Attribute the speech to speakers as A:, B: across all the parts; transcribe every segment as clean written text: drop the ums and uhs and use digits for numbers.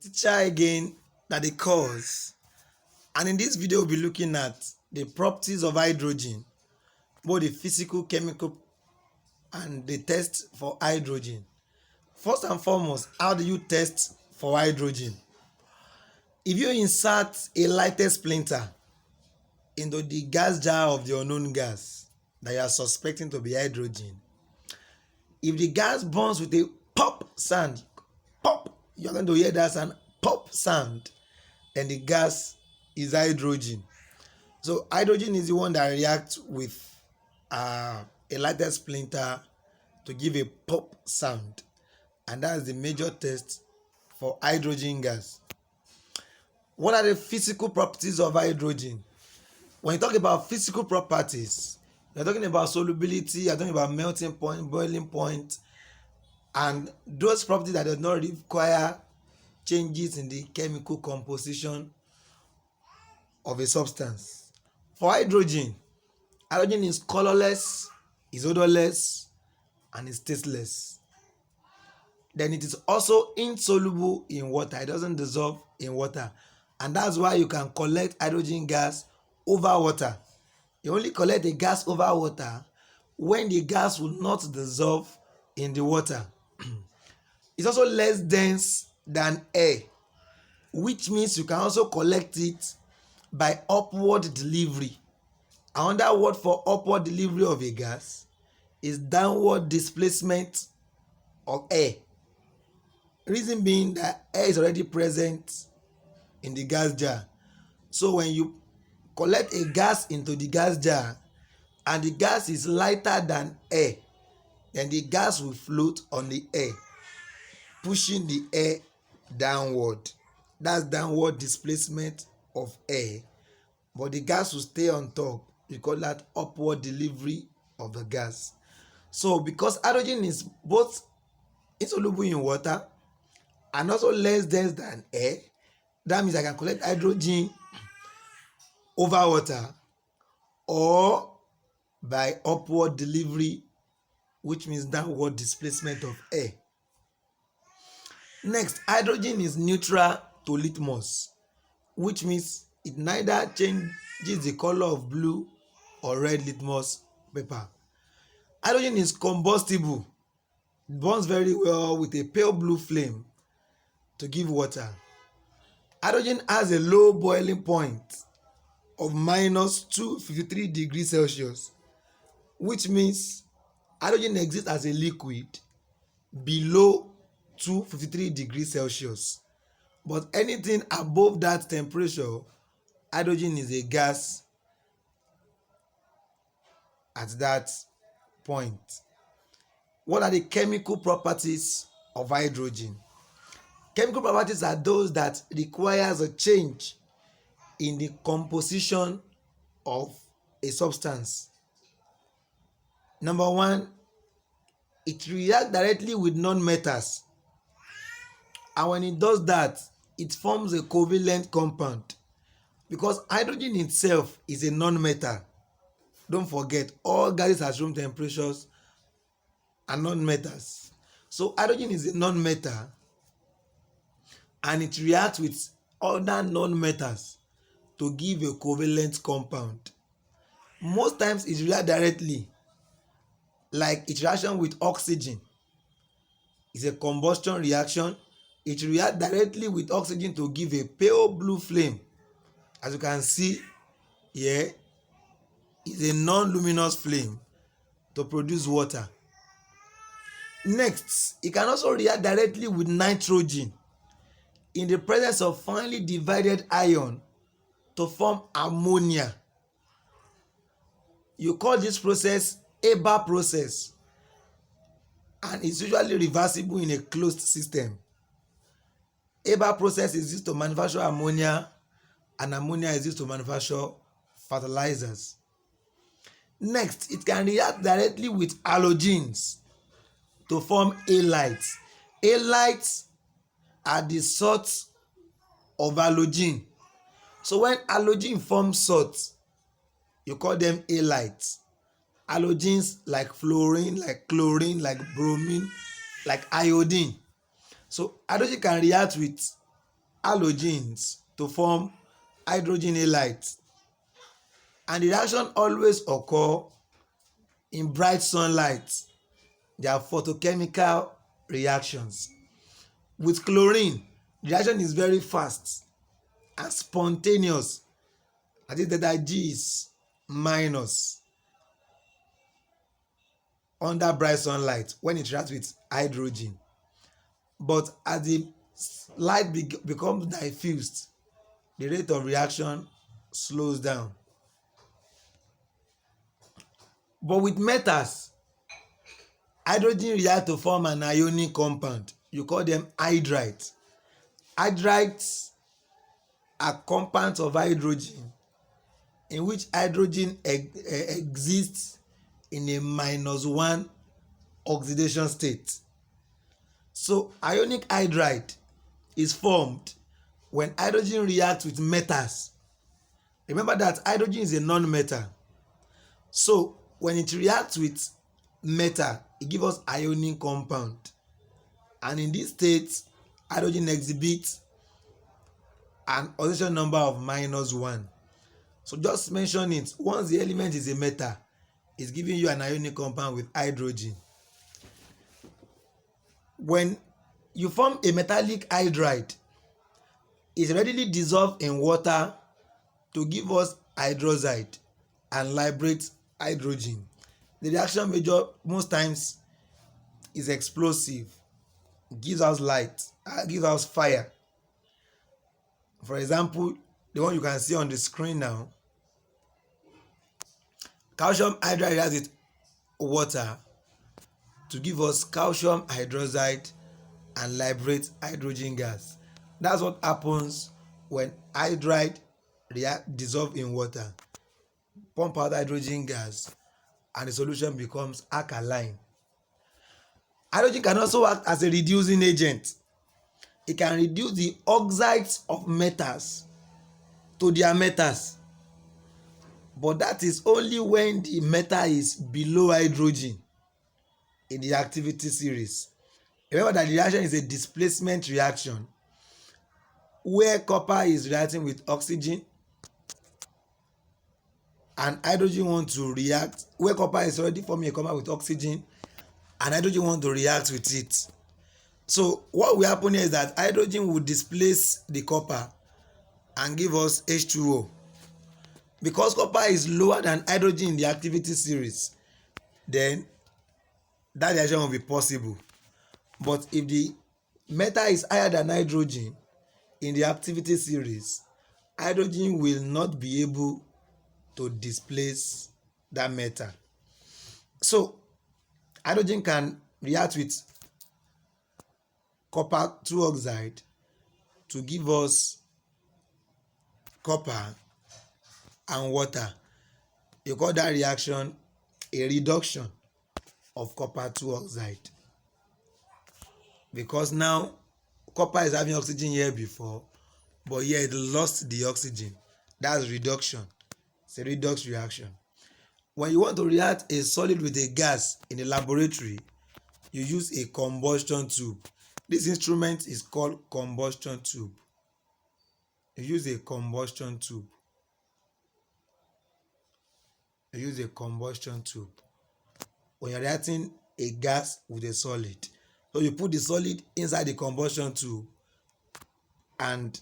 A: Teacher again that the cause, and in this video we'll be looking at the properties of hydrogen, both the physical, chemical, and the test for hydrogen. First and foremost, how do you test for hydrogen? If you insert a lighted splinter into the gas jar of the unknown gas that you are suspecting to be hydrogen, if the gas burns with a pop sound, pop, you're going to hear that sound, pop sound, then the gas is hydrogen. So hydrogen is the one that reacts with a lighted splinter to give a pop sound, and that's the major test for hydrogen gas. What are the physical properties of hydrogen? When you talk about physical properties, you're talking about solubility, you're talking about melting point, boiling point, and those properties that do not require changes in the chemical composition of a substance. For hydrogen is colorless, is odorless, and is tasteless. Then it is also insoluble in water. It doesn't dissolve in water, and that's why you can collect hydrogen gas over water. You only collect the gas over water when the gas will not dissolve in the water. It's also less dense than air, which means you can also collect it by upward delivery. Another word for upward delivery of a gas is downward displacement of air. Reason being that air is already present in the gas jar. So when you collect a gas into the gas jar and the gas is lighter than air, then the gas will float on the air, pushing the air downward. That's downward displacement of air, but the gas will stay on top. You call that upward delivery of the gas. So because hydrogen is both insoluble in water and also less dense than air, that means I can collect hydrogen over water or by upward delivery, which means downward displacement of air. Next, hydrogen is neutral to litmus, which means it neither changes the color of blue or red litmus paper. Hydrogen is combustible. It burns very well with a pale blue flame to give water. Hydrogen has a low boiling point of minus 253 degrees Celsius, which means hydrogen exists as a liquid below 253 degrees Celsius. But anything above that temperature, hydrogen is a gas at that point. What are the chemical properties of hydrogen? Chemical properties are those that requires a change in the composition of a substance. Number one, it reacts directly with non-metals, and when it does that, it forms a covalent compound, because hydrogen itself is a non-metal. Don't forget, all gases at room temperatures are non-metals. So hydrogen is a non-metal, and it reacts with other non-metals to give a covalent compound. Most times it reacts directly, like its reaction with oxygen is a combustion reaction. It reacts directly with oxygen to give a pale blue flame. As you can see here, it's a non-luminous flame to produce water. Next, it can also react directly with nitrogen in the presence of finely divided ion to form ammonia. You call this process Haber process, and it's usually reversible in a closed system. Haber process is used to manufacture ammonia, and ammonia is used to manufacture fertilizers. Next, it can react directly with halogens to form halides. Halides are the salts of halogen. So when halogen forms salts, you call them halides. Halogens like fluorine, like chlorine, like bromine, like iodine. So hydrogen can react with halogens to form hydrogen halides, and the reaction always occur in bright sunlight. They are photochemical reactions. With chlorine, the reaction is very fast and spontaneous. I think that G is minus under bright sunlight when it reacts with hydrogen. But as the light becomes diffused, the rate of reaction slows down. But with metals, hydrogen reacts to form an ionic compound. You call them hydrides. Hydrides are compounds of hydrogen in which hydrogen exists in a -1 oxidation state. So ionic hydride is formed when hydrogen reacts with metals. Remember that hydrogen is a non-metal. So when it reacts with metal, it gives us ionic compound. And in this state, hydrogen exhibits an oxidation number of -1. So just mention it. Once the element is a metal, it's giving you an ionic compound with hydrogen. When you form a metallic hydride, it's readily dissolved in water to give us hydroxide and liberate hydrogen. The reaction most times is explosive, gives us light, gives us fire. For example, the one you can see on the screen now, calcium hydride reacts with water to give us calcium hydroxide and liberate hydrogen gas. That's what happens when hydride dissolve in water, pump out hydrogen gas, and the solution becomes alkaline. Hydrogen can also act as a reducing agent. It can reduce the oxides of metals to their metals, but that is only when the metal is below hydrogen in the activity series. Remember that the reaction is a displacement reaction where copper is reacting with oxygen and hydrogen want to react, where copper is already forming a compound with oxygen and hydrogen want to react with it. So what will happen here is that hydrogen will displace the copper and give us H2O. Because copper is lower than hydrogen in the activity series, then that reaction will be possible. But if the metal is higher than hydrogen in the activity series, hydrogen will not be able to displace that metal. So hydrogen can react with copper 2 oxide to give us copper and water. You call that reaction a reduction of copper 2 oxide, because now copper is having oxygen here before, but here it lost the oxygen. That's reduction. It's a redox reaction. When you want to react a solid with a gas in a laboratory, you use a combustion tube. This instrument is called combustion tube. You use a combustion tube. You use a combustion tube when you're reacting a gas with a solid. So you put the solid inside the combustion tube and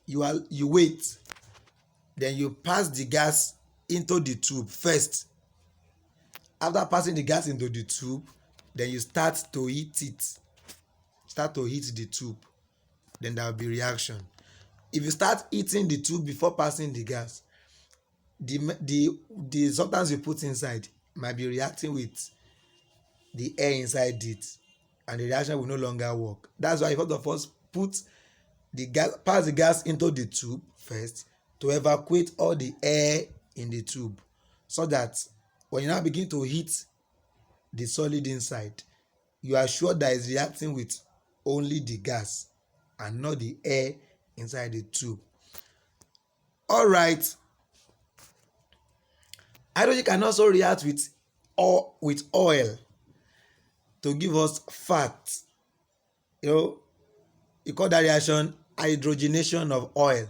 A: you wait. Then you pass the gas into the tube first. After passing the gas into the tube, then you start to heat it. Start to heat the tube. Then there will be reaction. If you start heating the tube before passing the gas, the substance you put inside might be reacting with the air inside it, and the reaction will no longer work. That's why first of all pass the gas into the tube first to evacuate all the air in the tube, so that when you now begin to heat the solid inside, you are sure that it's reacting with only the gas and not the air inside the tube. All right. Hydrogen can also react with oil to give us fat. You call that reaction hydrogenation of oil,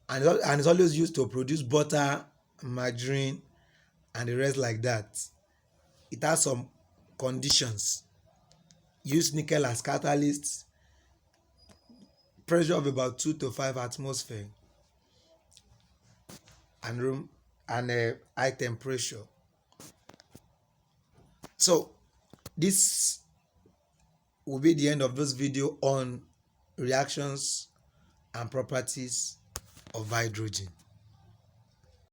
A: and it's always used to produce butter, margarine, and the rest like that. It has some conditions. Use nickel as catalyst, pressure of about 2 to 5 atmosphere, and room and high temperature. So this will be the end of this video on reactions and properties of hydrogen.